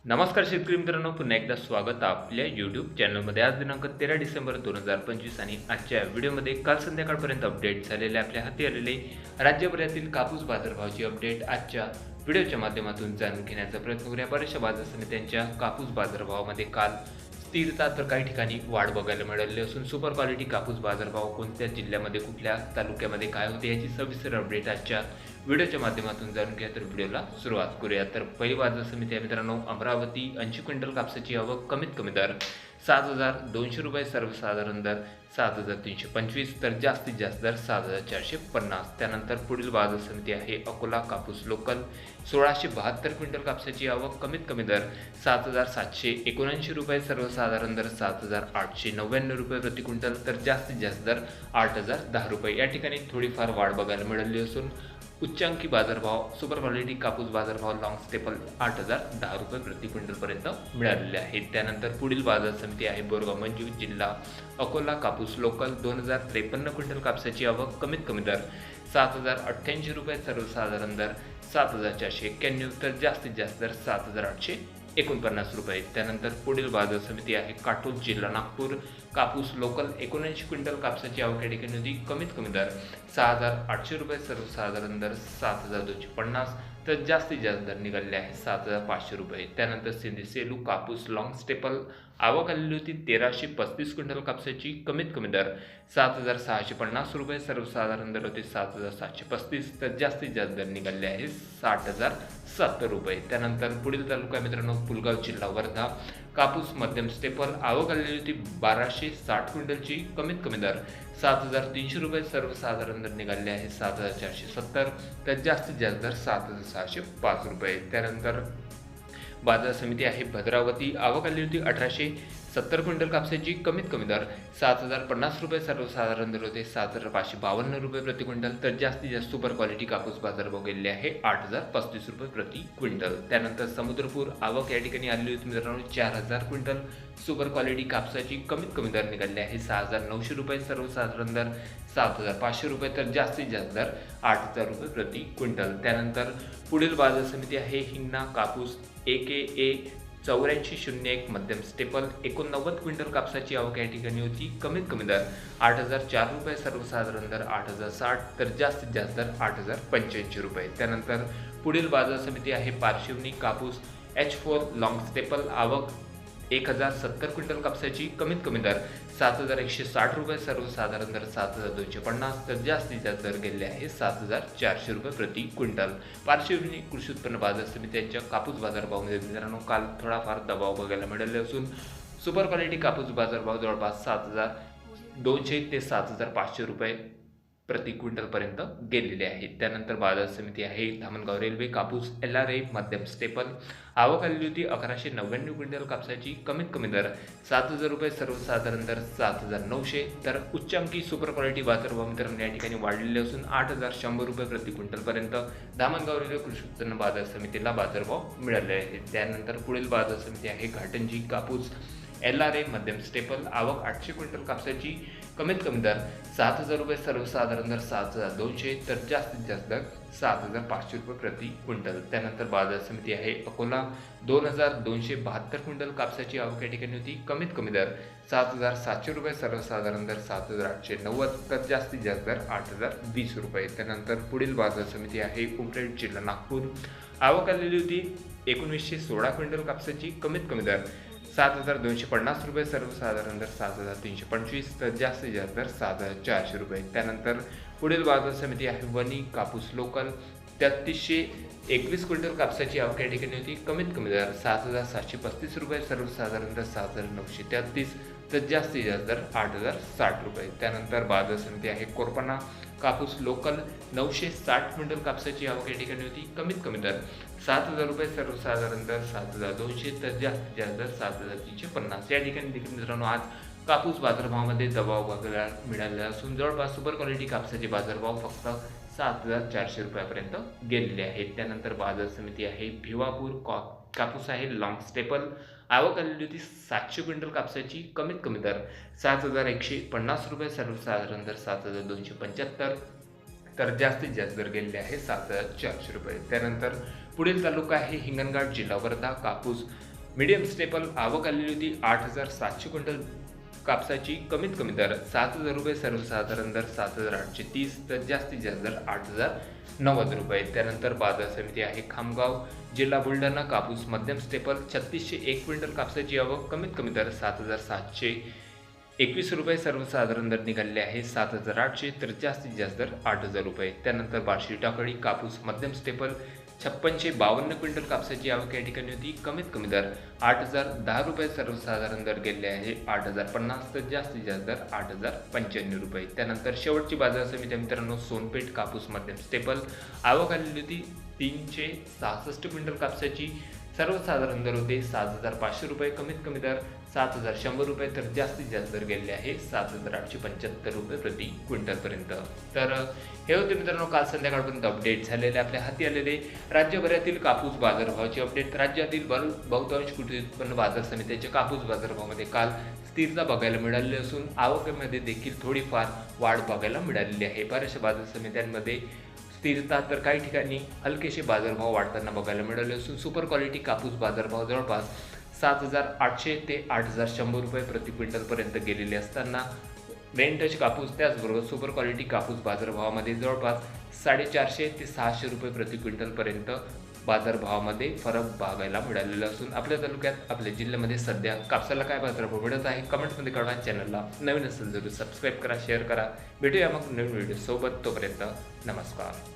नमस्कार शेतकरी मित्रांनो, पुन्हा एकदा स्वागत आपल्या यूट्यूब चॅनलमध्ये. आज दिनांक 13 डिसेंबर 2025 आणि आजच्या व्हिडिओमध्ये काल संध्याकाळपर्यंत अपडेट झालेले आपल्या हाती आलेले राज्यभरातील कापूस बाजारभावाची अपडेट आजच्या व्हिडिओच्या माध्यमातून जाणून घेण्याचा प्रयत्न करूया. बऱ्याचशा बाजार समित्यांच्या कापूस बाजारभावामध्ये काल स्थिरता तर काही ठिकाणी वाढ बघायला मिळाली असून सुपर क्वालिटी कापूस बाजारभाव कोणत्या जिल्ह्यामध्ये कुठल्या तालुक्यामध्ये काय होते याची सविस्तर अपडेट आजच्या व्हिडिओच्या माध्यमातून जाणून घ्या. तर व्हिडिओला सुरुवात करूया. तर पहिली बाजार समिती आहे मित्रांनो अमरावती. 80 क्विंटल कापसाची आवक, कमीत कमी दर 7,200 रुपये, सर्वसाधारण दर 7,325 तर जास्तीत जास्त दर 7,450. त्यानंतर पुढील बाजार समिती आहे अकोला. कापूस लोकल 1,672 क्विंटल कापसाची आवक, कमीत कमी दर 7,779 रुपये, सर्वसाधारण दर 7,899 रुपये प्रति क्विंटल तर जास्तीत जास्त दर 8,010 रुपये. या ठिकाणी थोडीफार वाढ बघायला मिळाली असून उच्चांकी बाजारभाव सुपर क्वालिटी कापूस बाजारभाव लॉंग स्टेपल 8,010 रुपये प्रति क्विंटलपर्यंत मिळालेले आहेत. त्यानंतर पुढील बाजार समिती आहे बोरगाव मंजू, जिल्हा अकोला. कापूस लोकल 2,053 क्विंटल कापसाची आवक, कमीत कमी दर 7,088 रुपये, सर्वसाधारण दर 7,491 तर जास्तीत जास्त दर 7,849 रुपये. त्यानंतर पुढील बाजार समिती आहे काटोल, जिल्हा नागपूर. कापूस लोकल 79 क्विंटल कापसाची आवक या ठिकाणी होती, कमीत कमी दर 6,800 रुपये, सर्वसाधारण दर 7,250 तर जास्तीत जास्त दर निघालेले आहे 7,500 रुपये. त्यानंतर सिंधी सेलू. कापूस लॉंग स्टेपल आवक आलेली होती 1,335 क्विंटल कापसाची, कमीत कमी दर 7,650 रुपये, सर्वसाधारण दर होते 7,735 तर जास्तीत जास्त दर निघाले आहे 60,070 रुपये. त्यानंतर पुढील तालुका मित्रांनो पुलगाव, जिल्हा वर्धा. कापूस मध्यम स्टेपल आवक आलेली होती 1,260 क्विंटलची, कमीत कमी दर 7,300 रुपये, सर्वसाधारण दर निघाले आहे 7,470 तर जास्तीत जास्त दर 7,605 रुपये. त्यानंतर बाजार समिती आहे भद्रावती. आवक आली होती 1,870 क्विंटल कापसाची, कमीत कमी दर 7,050 रुपये, सर्वसाधारण दर होते 7,552 रुपये प्रति क्विंटल तर जास्तीत जास्त सुपर क्वालिटी कापूस बाजारभाव गेलेले आहे 8,035 रुपये प्रति क्विंटल. त्यानंतर समुद्रपूर. आवक या ठिकाणी आलेली होती मित्रांनो 4,000 क्विंटल सुपर क्वालिटी कापसाची, कमीत कमी दर निघाले आहे 6,900 रुपये, सर्वसाधारण दर 7,500 रुपये तर जास्तीत जास्त दर 8,000 रुपये प्रति क्विंटल. त्यानंतर पुढील बाजार समिती आहे हिंगणा. कापूस AKA 8401 मध्यम स्टेपल 89 क्विंटल कापसाची आवक या ठिकाणी होती, कमीत कमी दर 8,004 रुपये, सर्वसाधारण दर 8,060 तर जास्तीत जास्त दर 8,085 रुपये. त्यानंतर पुढील बाजार समिती आहे पारशिवनी. कापूस H4 लॉंग स्टेपल आवक 1,070 क्विंटल कापसाची, कमीत कमी दर 7,160 रुपये, सर्वसाधारण दर 7,250 तर जास्तीत जास्त दर गेले आहे 7,400 रुपये प्रति क्विंटल. पारशिवनी कृषी उत्पन्न बाजार समित्यांच्या कापूस बाजारभावामध्ये मित्रांनो काल थोडाफार दबाव बघायला मिळाले असून सुपर क्वालिटी कापूस बाजारभाव जवळपास 7,200 ते 7,500 रुपये प्रति क्विंटलपर्यंत गेलेले आहेत. त्यानंतर बाजार समिती आहे धामणगाव रेल्वे. कापूस LRA मध्यम स्टेपल आवक आलेली होती 1,199 क्विंटल कापसाची, कमीत कमी दर 7,000 रुपये, सर्वसाधारण दर 7,900 तर उच्चांकी सुपर क्वालिटी बाजारभाव मित्रांनो या ठिकाणी वाढलेले असून 8,100 रुपये प्रति क्विंटलपर्यंत धामणगाव रेल्वे कृषी उत्पन्न बाजार समितीला बाजारभाव मिळाले आहेत. त्यानंतर पुढील बाजार समिती आहे घाटंजी. कापूस LRA मध्यम स्टेपल आवक 800 क्विंटल कापसाची, कमीत कमी दर 7,000 रुपये, सर्वसाधारण दर 7,200 तर जास्तीत जास्त दर 7,500 रुपये प्रति क्विंटल. त्यानंतर बाजार समिती आहे अकोला. 2,272 क्विंटल कापसाची आवक या ठिकाणी होती, कमीत कमी दर 7,700 रुपये, सर्वसाधारण दर 7,890 तर जास्तीत जास्त दर 8,020 रुपये. त्यानंतर पुढील बाजार समिती आहे उमरेड, जिल्हा नागपूर. आवक आलेली होती 1,916 क्विंटल कापसाची, कमीत कमी दर 7,250 रुपये, सर्वसाधारण दर 7,325 तर जास्तीत जास्त दर 7,400 रुपये. त्यानंतर पुढील बाजार समिती आहे वणी. कापूस लोकल 3,321 क्विंटल कापसाची आवक या ठिकाणी होती, कमीत कमी दर 7,735 रुपये, सर्वसाधारण दर 7,933 तर जास्तीत जास्त दर 8,060 रुपये. त्यानंतर बाजार समिती आहे कोरपणा. कापूस लोकल 960 क्विंटल कापसाची आवक या ठिकाणी होती, कमीत कमी दर 7,000 रुपये, सर्वसाधारण दर 7,200 तर जास्तीत जास्त दर 7,350. या ठिकाणी देखील मित्रांनो आज कापूस बाजारभावामध्ये दबाव बघायला मिळालेला असून जवळपास सुपर क्वालिटी कापसाचे बाजारभाव फक्त 7,400 रुपयापर्यंत गेलेले आहेत. त्यानंतर बाजार समिती आहे भिवापूर. कापूस आहे लॉंग स्टेपल आवक आलेली होती 700 क्विंटल कापसाची, कमीत कमी दर 7,150 रुपये, सर्वसाधारण दर 7,275 तर जास्तीत जास्त दर गेलेले आहे 7,400 रुपये. त्यानंतर पुढील तालुका आहे हिंगणघाट, जिल्हा वर्धा. कापूस मीडियम स्टेपल आवक आलेली होती 8,700 क्विंटल कापसाची. कमीत कमी दर 7,000 रुपये, सर्वसाधारण दर 7,830, तर जास्तीत जास्त दर 8,090 रुपये. त्यानंतर बाजार समिती आहे खामगाव, जिल्हा बुलढाणा. कापूस मध्यम स्टेपल 3601 क्विंटल कापसाची आवक. कमीत कमी दर 7,721 रुपये, सर्वसाधारण दर निघालेले आहे 7,800, तर जास्तीत जास्त दर 8,000 रुपये. त्यानंतर बार्शी टाकळी कापूस मध्यम स्टेपल 5652 क्विंटल कापसाची आवक या ठिकाणी होती. कमीत कमी दर 8,010 रुपये, सर्वसाधारण दर गेले आहे 8,050, तर जास्तीत जास्त दर 8,095 रुपये. त्यानंतर शेवटची बाजार समिती मित्रांनो सोनपेठ कापूस मध्यम स्टेपल आवक आलेली होती 366 क्विंटल कापसाची. सर्वसाधारण दर होते 7,500 रुपये, कमीत कमी दर 7,100 रुपये, तर जास्तीत जास्त दर गेले आहे 7,875 रुपये प्रति क्विंटलपर्यंत. तर हे होते मित्रांनो काल संध्याकाळपर्यंत अपडेट झालेले आपल्या हाती आलेले राज्यभरातील कापूस बाजारभावाचे अपडेट. राज्यातील बहुतांश कृषी उत्पन्न बाजार समित्याच्या कापूस बाजारभावामध्ये काल स्थिरता बघायला मिळाली असून आवकेमध्ये देखील थोडीफार वाढ बघायला मिळालेली आहे. बऱ्याचशा बाजार समित्यांमध्ये स्थिरता तर काही ठिकाणी हलकेसे बाजारभाव वाढताना बघायला मिळाले असून सुपर क्वालिटी कापूस बाजारभाव जवळपास 7,800 ते 8,100 रुपये प्रति क्विंटलपर्यंत गेलेले असताना मेन कापूस त्याचबरोबर सुपर क्वालिटी कापूस बाजारभावामध्ये जवळपास 450 ते 600 रुपये प्रति क्विंटलपर्यंत बाजारभावामध्ये फरक बघायला मिळालेला असून आपल्या तालुक्यात आपल्या जिल्ह्यामध्ये सध्या कापसाला काय बाजारभाव मिळत आहे कमेंटमध्ये कळवा. चॅनलला नवीन असेल जरूर सबस्क्राईब करा, शेअर करा. भेटूया मग नवीन व्हिडिओ सोबत. तोपर्यंत नमस्कार.